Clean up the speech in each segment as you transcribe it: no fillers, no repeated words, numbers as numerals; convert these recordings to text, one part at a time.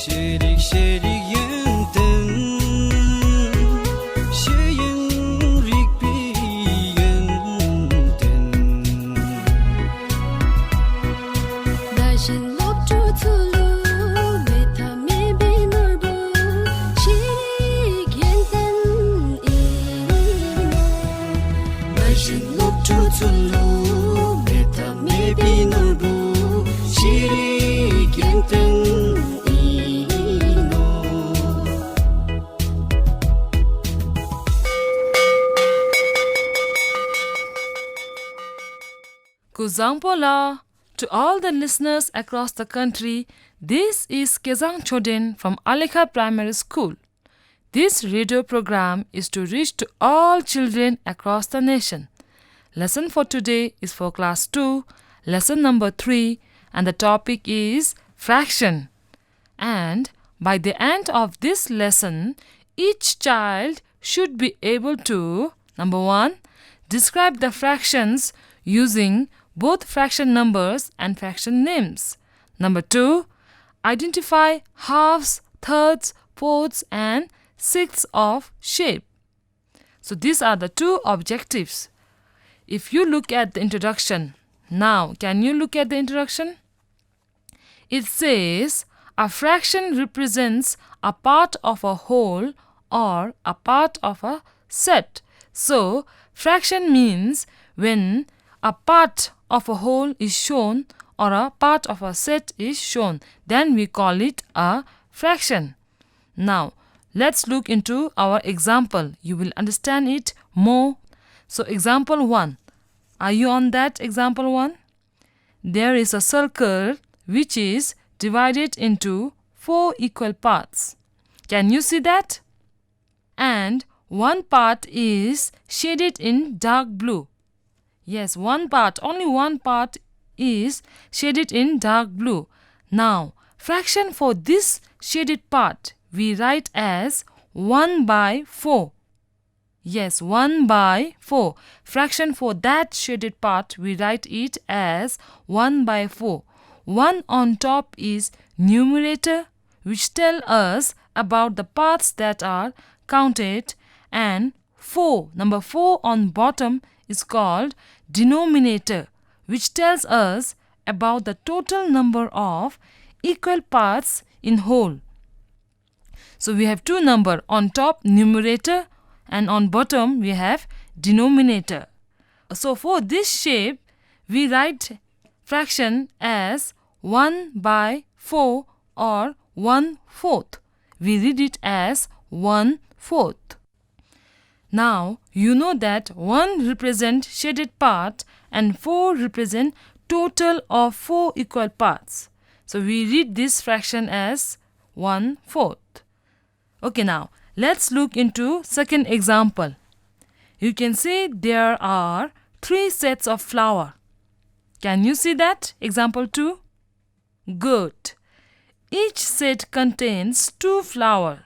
Şerik şerik yenten Şeyin rikbi yenten Dajin lop chu tulu Meta me be norbu Shirik yenten ino Dajin lop chu tulu Meta me bi norbu Şerik yenten Kuzangpola! To all the listeners across the country, this is Kezang Chodin from Alekha Primary School. This radio program is to reach to all children across the nation. Lesson for today is for class 2, lesson number 3, and the topic is fraction. And by the end of this lesson, each child should be able to, number 1, describe the fractions using both fraction numbers and fraction names. Number 2, identify halves, thirds, fourths and sixths of shape. So these are the two objectives. If you look at the introduction, now can you look at the introduction? It says a fraction represents a part of a whole or a part of a set. So fraction means when a part of a whole is shown or a part of a set is shown, then we call it a fraction. Now, let's look into our example. You will understand it more. So, example 1. Are you on that example 1? There is a circle which is divided into 4 equal parts. Can you see that? And one part is shaded in dark blue. Yes, one part, only one part is shaded in dark blue. Now, fraction for this shaded part we write as 1 by 4. Yes, 1 by 4. Fraction for that shaded part we write it as 1 by 4. 1 on top is numerator, which tell us about the parts that are counted, and 4, number 4 on bottom is called denominator, which tells us about the total number of equal parts in whole. So we have two number, on top numerator and on bottom we have denominator. So for this shape we write fraction as 1 by 4 or 1/4. We read it as 1/4. Now, you know that 1 represent shaded part and 4 represent total of 4 equal parts. So, we read this fraction as 1/4. Okay, now, let's look into second example. You can see there are 3 sets of flower. Can you see that? Example 2? Good. Each set contains 2 flowers.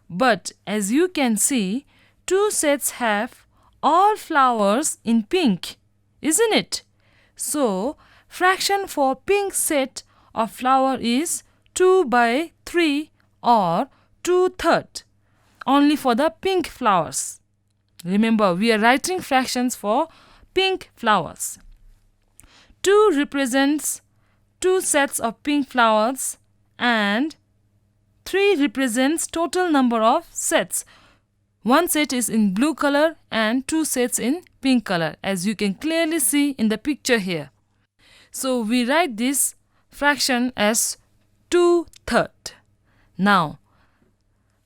But as you can see, 2 sets have all flowers in pink, isn't it? So, fraction for pink set of flower is 2 by 3 or 2/3, only for the pink flowers. Remember, we are writing fractions for pink flowers. 2 represents 2 sets of pink flowers and 3 represents total number of sets. 1 set is in blue color and 2 sets in pink color, as you can clearly see in the picture here. So we write this fraction as 2/3. Now,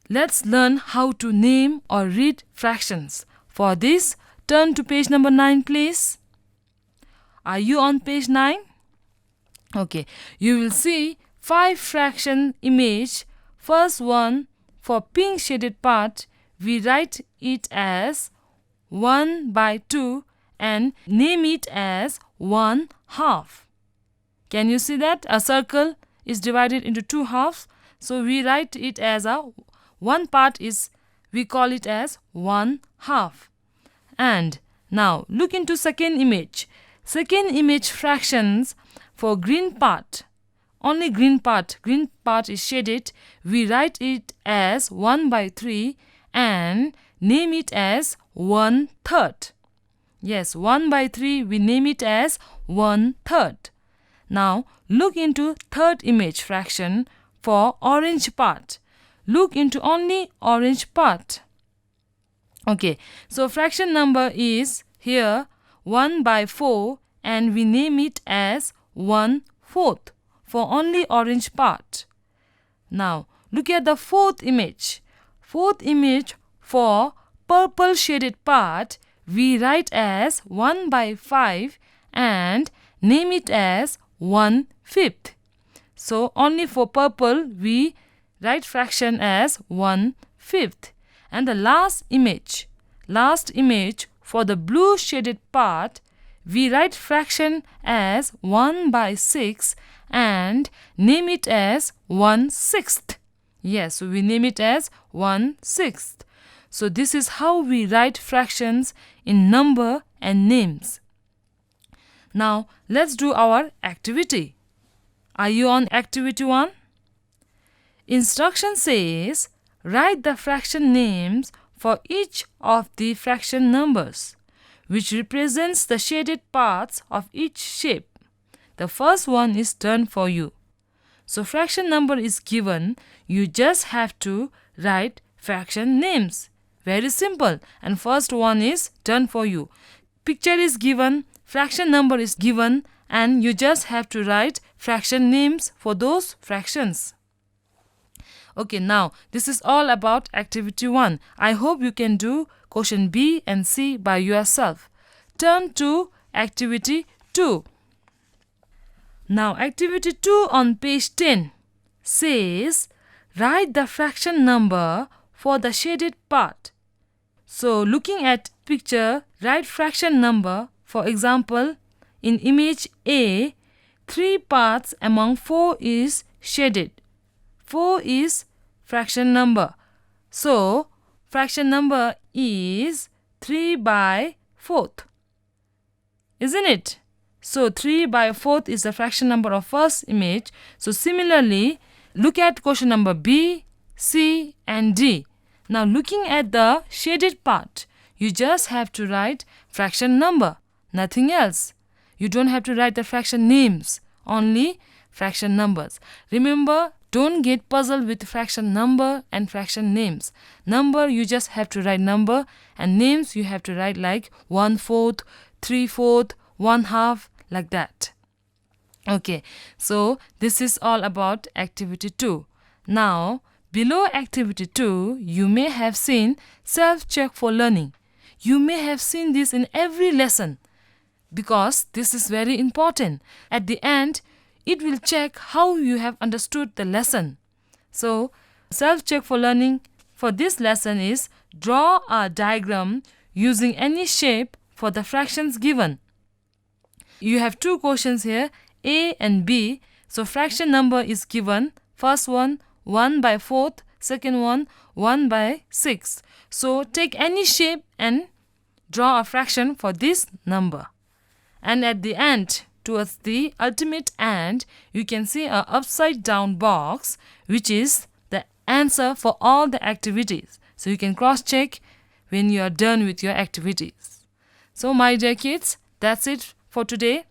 let's learn how to name or read fractions. For this, turn to page number 9, please. Are you on page 9? Okay, you will see 5 fraction image. First one, for pink shaded part, we write it as 1 by 2 and name it as 1/2. Can you see that? A circle is divided into 2 halves. So we write it as one part is, we call it as 1/2. And now look into second image. Second image fractions for green part. only green part is shaded, we write it as 1/3 and name it as 1/3. Yes, 1/3 we name it as 1/3. Now look into third image fraction for orange part. Look into only orange part. Okay, so fraction number is here 1/4 and we name it as 1/4 for only orange part. Now look at the fourth image. Fourth image for purple shaded part we write as 1/5 and name it as 1/5. So only for purple we write fraction as 1/5. And the last image for the blue shaded part we write fraction as 1/6 and name it as 1/6. Yes, so we name it as 1/6. So this is how we write fractions in number and names. Now let's do our activity. Are you on activity 1? Instruction says write the fraction names for each of the fraction numbers, which represents the shaded parts of each shape. The first one is done for you. So fraction number is given, you just have to write fraction names. Very simple. And first one is done for you. Picture is given, fraction number is given, and you just have to write fraction names for those fractions. Okay, now this is all about activity 1. I hope you can do question B and C by yourself. Turn to activity 2. Now activity 2 on page 10 says write the fraction number for the shaded part. So looking at picture, write fraction number. For example, in image A, 3 parts among 4 is shaded. 4 is fraction number. So fraction number is 3/4. Isn't it? So 3/4 is the fraction number of first image. So similarly, look at question number B, C and D. Now looking at the shaded part, you just have to write fraction number, nothing else. You don't have to write the fraction names, only fraction numbers. Remember, don't get puzzled with fraction number and fraction names. Number, you just have to write number, and names you have to write like 1/4, 3/4, 1/2, like that. Okay, so this is all about activity 2. Now, below activity 2, you may have seen self-check for learning. You may have seen this in every lesson because this is very important. At the end, it will check how you have understood the lesson. So, self-check for learning for this lesson is draw a diagram using any shape for the fractions given. You have 2 questions here, A and B. So fraction number is given. First one 1/4, second one 1/6. So take any shape and draw a fraction for this number. And at the end, towards the ultimate end, you can see a upside down box which is the answer for all the activities. So you can cross check when you are done with your activities. So my dear kids, that's it for today.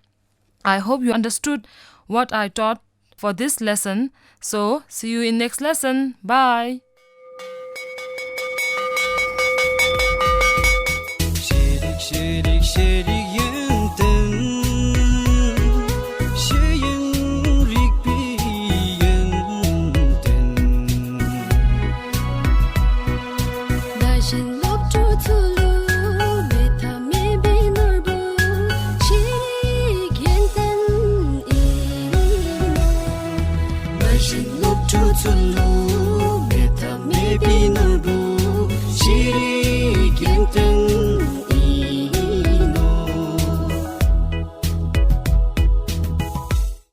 I hope you understood what I taught for this lesson. So see you in next lesson. Bye. Şerik şerik yıntın Şeyin rikbi yıntın Dashin lok tu